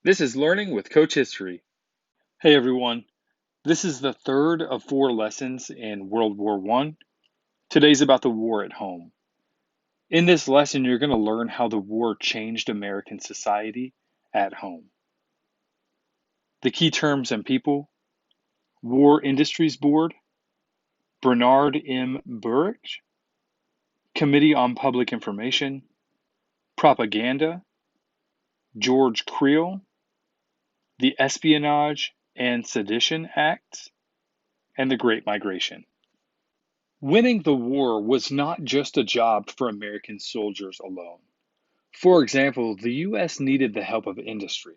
This is Learning with Coach History. Hey everyone, this is the third of four lessons in World War I. Today's about the war at home. In this lesson, you're going to learn how the war changed American society at home. The key terms and people: War Industries Board, Bernard M. Burrich, Committee on Public Information, Propaganda, George Creel, the Espionage and Sedition Acts, and the Great Migration. Winning the war was not just a job for American soldiers alone. For example, the U.S. needed the help of industry.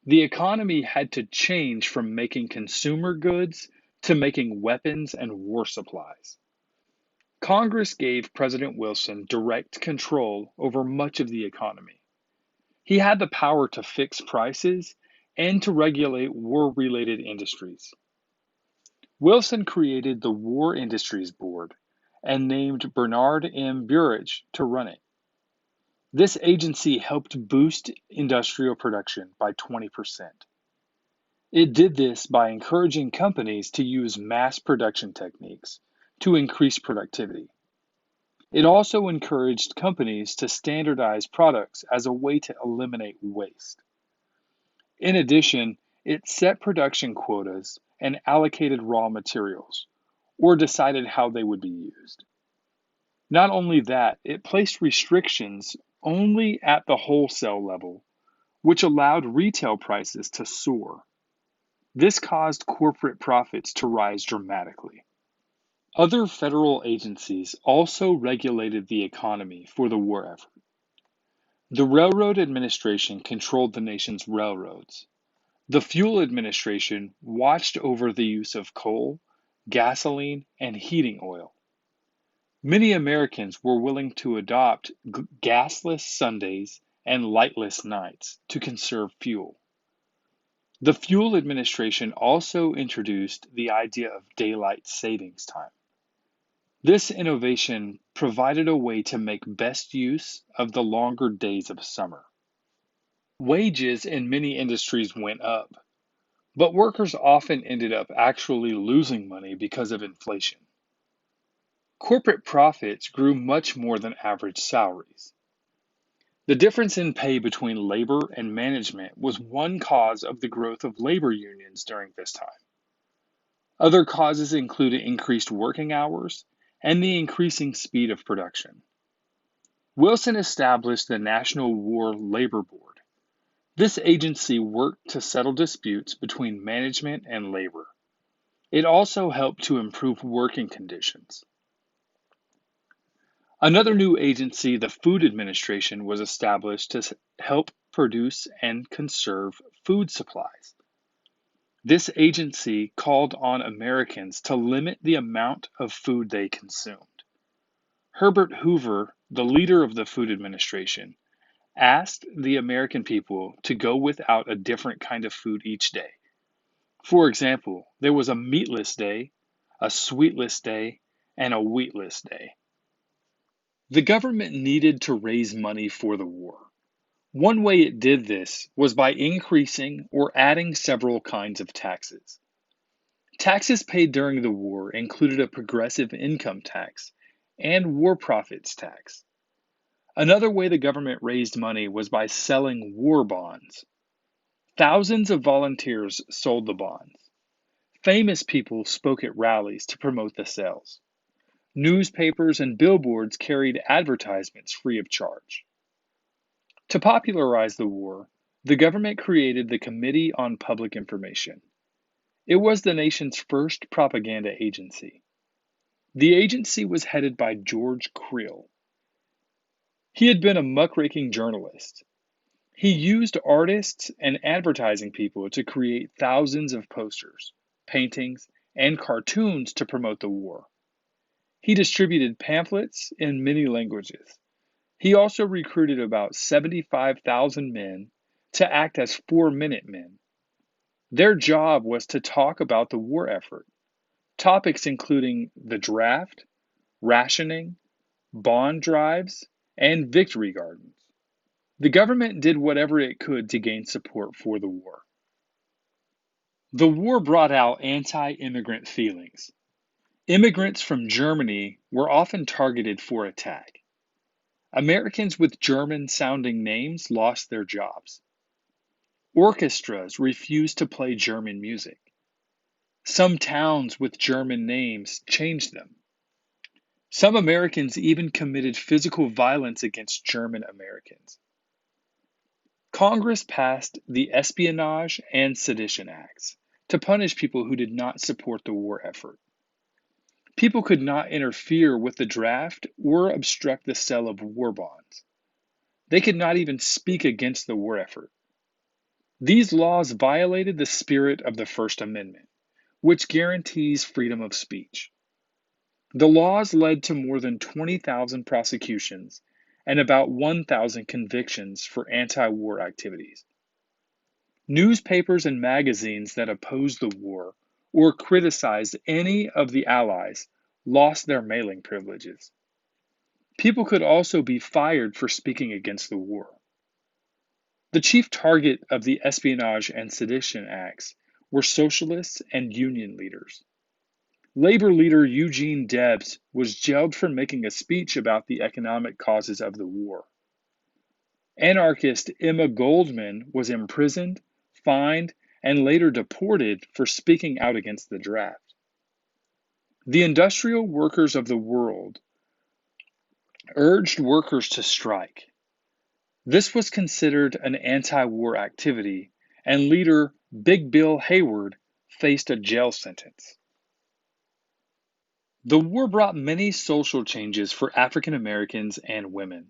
The economy had to change from making consumer goods to making weapons and war supplies. Congress gave President Wilson direct control over much of the economy. He had the power to fix prices and to regulate war-related industries. Wilson created the War Industries Board and named Bernard M. Burrich to run it. This agency helped boost industrial production by 20%. It did this by encouraging companies to use mass production techniques to increase productivity. It also encouraged companies to standardize products as a way to eliminate waste. In addition, it set production quotas and allocated raw materials, or decided how they would be used. Not only that, it placed restrictions only at the wholesale level, which allowed retail prices to soar. This caused corporate profits to rise dramatically. Other federal agencies also regulated the economy for the war effort. The Railroad Administration controlled the nation's railroads. The Fuel Administration watched over the use of coal, gasoline, and heating oil. Many Americans were willing to adopt gasless Sundays and lightless nights to conserve fuel. The Fuel Administration also introduced the idea of daylight savings time. This innovation provided a way to make best use of the longer days of summer. Wages in many industries went up, but workers often ended up actually losing money because of inflation. Corporate profits grew much more than average salaries. The difference in pay between labor and management was one cause of the growth of labor unions during this time. Other causes included increased working hours and the increasing speed of production. Wilson established the National War Labor Board. This agency worked to settle disputes between management and labor. It also helped to improve working conditions. Another new agency, the Food Administration, was established to help produce and conserve food supplies. This agency called on Americans to limit the amount of food they consumed. Herbert Hoover, the leader of the Food Administration, asked the American people to go without a different kind of food each day. For example, there was a meatless day, a sweetless day, and a wheatless day. The government needed to raise money for the war. One way it did this was by increasing or adding several kinds of taxes. Taxes paid during the war included a progressive income tax and war profits tax. Another way the government raised money was by selling war bonds. Thousands of volunteers sold the bonds. Famous people spoke at rallies to promote the sales. Newspapers and billboards carried advertisements free of charge. To popularize the war, the government created the Committee on Public Information. It was the nation's first propaganda agency. The agency was headed by George Creel. He had been a muckraking journalist. He used artists and advertising people to create thousands of posters, paintings, and cartoons to promote the war. He distributed pamphlets in many languages. He also recruited about 75,000 men to act as 4-minute men. Their job was to talk about the war effort, topics including the draft, rationing, bond drives, and victory gardens. The government did whatever it could to gain support for the war. The war brought out anti-immigrant feelings. Immigrants from Germany were often targeted for attack. Americans with German-sounding names lost their jobs. Orchestras refused to play German music. Some towns with German names changed them. Some Americans even committed physical violence against German Americans. Congress passed the Espionage and Sedition Acts to punish people who did not support the war effort. People could not interfere with the draft or obstruct the sale of war bonds. They could not even speak against the war effort. These laws violated the spirit of the First Amendment, which guarantees freedom of speech. The laws led to more than 20,000 prosecutions and about 1,000 convictions for anti-war activities. Newspapers and magazines that opposed the war or criticized any of the Allies lost their mailing privileges. People could also be fired for speaking against the war. The chief target of the Espionage and Sedition Acts were socialists and union leaders. Labor leader Eugene Debs was jailed for making a speech about the economic causes of the war. Anarchist Emma Goldman was imprisoned, fined, and later deported for speaking out against the draft. The industrial workers of the world urged workers to strike. This was considered an anti-war activity, and leader Big Bill Hayward faced a jail sentence. The war brought many social changes for African Americans and women.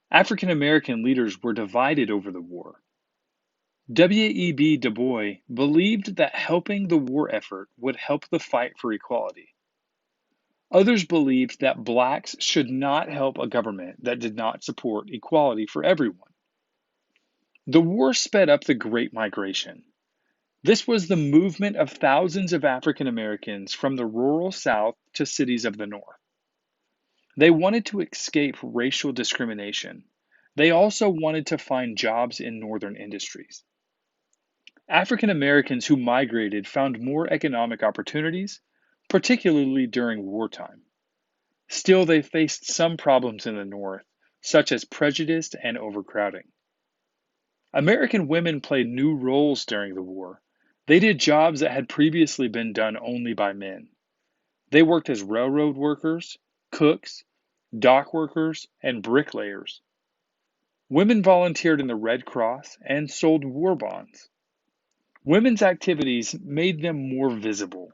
African American leaders were divided over the war. W.E.B. Du Bois believed that helping the war effort would help the fight for equality. Others believed that blacks should not help a government that did not support equality for everyone. The war sped up the Great Migration. This was the movement of thousands of African Americans from the rural South to cities of the North. They wanted to escape racial discrimination. They also wanted to find jobs in northern industries. African Americans who migrated found more economic opportunities, particularly during wartime. Still, they faced some problems in the North, such as prejudice and overcrowding. American women played new roles during the war. They did jobs that had previously been done only by men. They worked as railroad workers, cooks, dock workers, and bricklayers. Women volunteered in the Red Cross and sold war bonds. Women's activities made them more visible.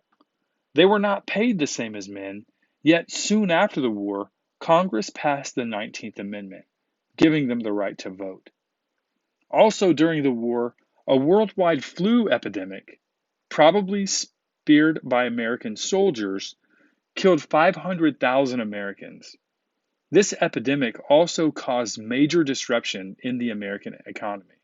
They were not paid the same as men, yet soon after the war, Congress passed the 19th Amendment, giving them the right to vote. Also during the war, a worldwide flu epidemic, probably speared by American soldiers, killed 500,000 Americans. This epidemic also caused major disruption in the American economy.